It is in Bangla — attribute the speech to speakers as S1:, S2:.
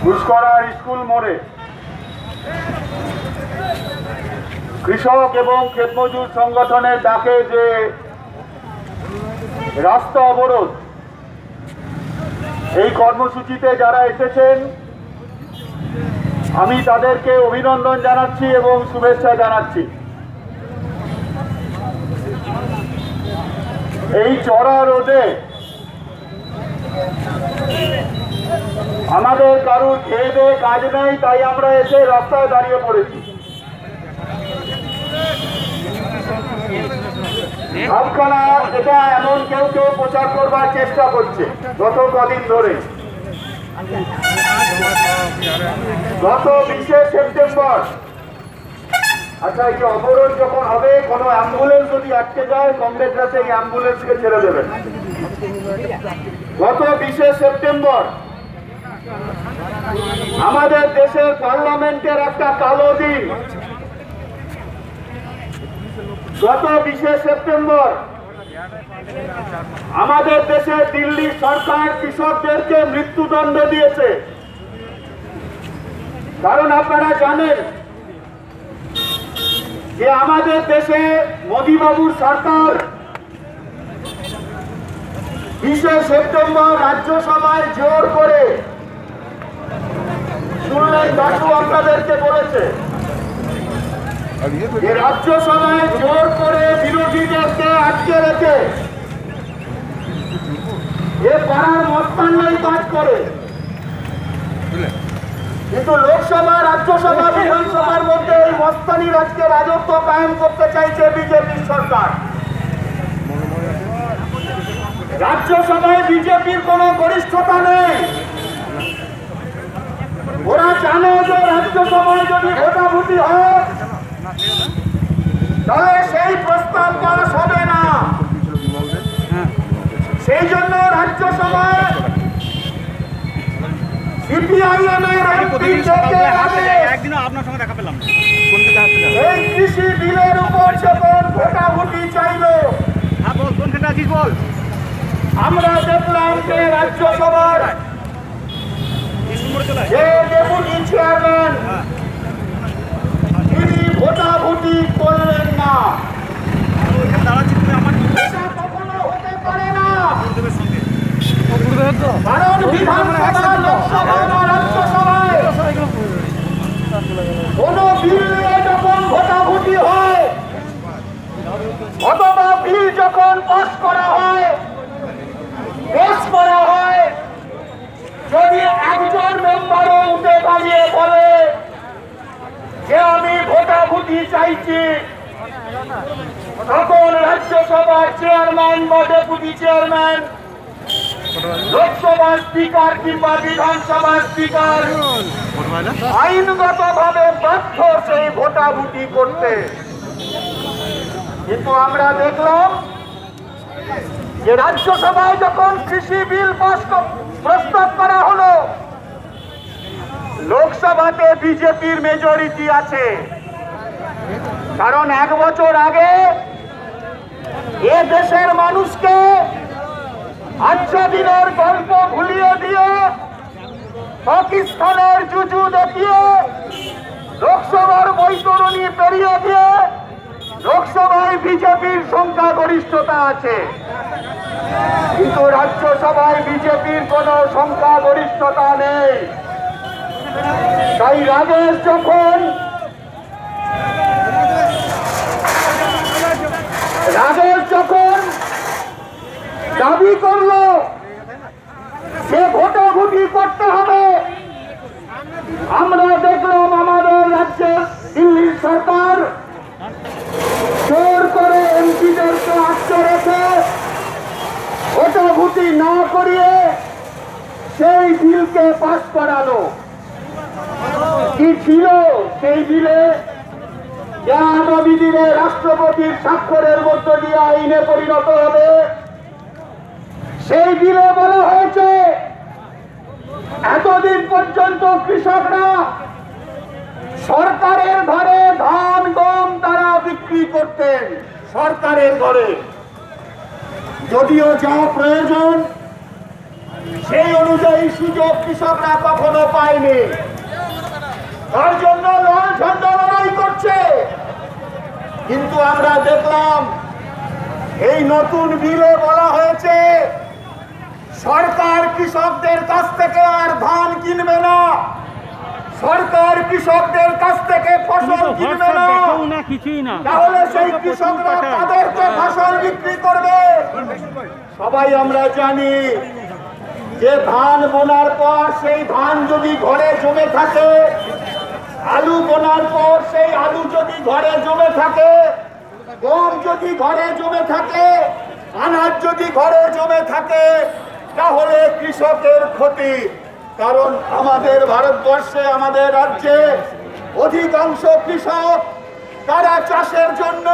S1: ঘুষকরার স্কুল মোড়ে কৃষক এবং ক্ষেতমজুর সংগঠনের ডাকে যে রাস্তা অবরোধ, এই কর্মসূচিতে যারা এসেছেন আমি তাদেরকে অভিনন্দন জানাচ্ছি এবং শুভেচ্ছা জানাচ্ছি। এই চড়া রোদে আমাদের কারুর খেয়ে দেয়ে কাজ নেই, তাই আমরা এসে রাস্তায় দাঁড়িয়ে পড়েছি। ভাবখানা এটা এমন কেউ কেউ প্রচার করবার চেষ্টা করছে গত কদিন ধরে। গত 20শে সেপ্টেম্বর, আচ্ছা এই যে অবরোধ যখন হবে, কোনো অ্যাম্বুলেন্স যদি আটকে যায় কংগ্রেসরা সেই অ্যাম্বুলেন্সকে ছেড়ে দেবেন। গত 20শে সেপ্টেম্বর আমাদের দেশের পার্লামেন্টের একটা কালো দিন। গত 20শে সেপ্টেম্বর আমাদের দেশে দিল্লি সরকার কৃষকদেরকে মৃত্যুদণ্ড দিয়েছে। কারণ আপনারা জানেন যে আমাদের দেশে মোদিবাবুর সরকার 20শে সেপ্টেম্বর রাজ্যসভায় জোর করে, শুনলেন দাশু আপনাদেরকে বলেছে যে রাজ্যসভায় জোর করে বিরোধীদেরকে আটকে রেখে এ পাড়ার মস্তান্নই কাজ করে। কিন্তু লোকসভা, রাজ্যসভা, বিধানসভার মধ্যে এই মস্তানি রাজকে রাজত্ব কায়েম করতে চাইছে বিজেপি সরকার। রাজ্যসভায় বিজেপির কোনো গরিষ্ঠতা নেই। ওরা জানে যে রাজ্যসভায় যদি ভোটাভুটি হয় তাহলে সেই প্রস্তাব পাস হবে না। সেই জন্য রাজ্যসভায় সিপিআইএম এর এই কৃষি বিলের উপর যখন ভোটাভুটি চাইল, আমরা দেখলাম যে রাজ্যসভার যে ডেপুটি চেয়ারম্যান তিনি ভোটাভুটি করলেন না। এটা কখনো হতে পারে না, কারণ বিধানসভা, লোকসভা বা রাজ্যসভায় কোন বিল নিয়ে যখন ভোটাভুটি হয় অথবা বিল যখন পাস করা হয়, পেশ করা হয়, যদি একজন মেম্বারও উঠে দাঁড়িয়ে বলে যে আমি ভোটাভুটি চাইছি, তখন রাজ্যসভার চেয়ারম্যান বা ডেপুটি চেয়ারম্যান, লোকসভার স্পিকার কিংবা বিধানসভার স্পিকার আইনগতভাবে বাধ্য সেই ভোটাভুটি করতে। কিন্তু আমরা দেখলাম যে রাজ্যসভায় যখন কৃষি বিল পাস প্রস্তাব করা হলো, লোকসভাতে বিজেপির মেজরিটি আছে। কারণ 1 বছর আগে এ দেশের মানুষকে 8 দিনের গল্প ভুলিয়ে দিয়ে, পাকিস্তানের জুজু দেখিয়ে, লোকসভার বৈতরণী পেরিয়ে দিয়ে লোকসভায় বিজেপির সংখ্যাগরিষ্ঠতা আছে, কিন্তু রাজ্যসভায় বিজেপির কোন সংখ্যাগরিষ্ঠতা নেই। তাই রাজেশ যখন দাবি করলো সে ভোটাভুটি করতে হবে, আমরা দেখলাম আমাদের রাজ্যের দিল্লির সরকার জোর করে এমপিদেরকে আটকে রেখে ভোটাভুটি না করিয়ে সেই বিলকে পাস করালো। কি ছিল সেই বিলে? যা আগামী দিনে রাষ্ট্রপতির স্বাক্ষরের মধ্য দিয়ে আইনে পরিণত হবে। সেই বিলে বলা হয়েছে এতদিন পর্যন্ত কৃষকরা সরকারের ঘরে ধান গম তারা বিক্রি করতেন, সরকারের ঘরে, যদিও যা প্রয়োজন সেই অনুযায়ী সুযোগ কৃষকরা কখনো পায়নি। তার জন্য লাল ঝান্ডা লড়াই করছে। কিন্তু আমরা দেখলাম এই নতুন বিলে বলা হয়েছে সরকার কৃষকদের কাছ থেকে আর ধান কিনবে না, সরকার কৃষকদের কাছ থেকে ফসল কিনবে না, তাহলে সেই কৃষকরা তাদেরকে ফসল বিক্রি করবে। সবাই আমরা জানি যে ধান বোনার পর সেই ধান যদি ঘরে জমে থাকে, আলু বোনার পর সেই আলু যদি ঘরে জমে থাকে, গম যদি ঘরে জমে থাকে, আনাজ যদি ঘরে জমে থাকে, তাহলে কৃষকের ক্ষতি। কারণ আমাদের ভারতবর্ষে, আমাদের রাজ্যে অধিকাংশ কৃষক তারা চাষের জন্য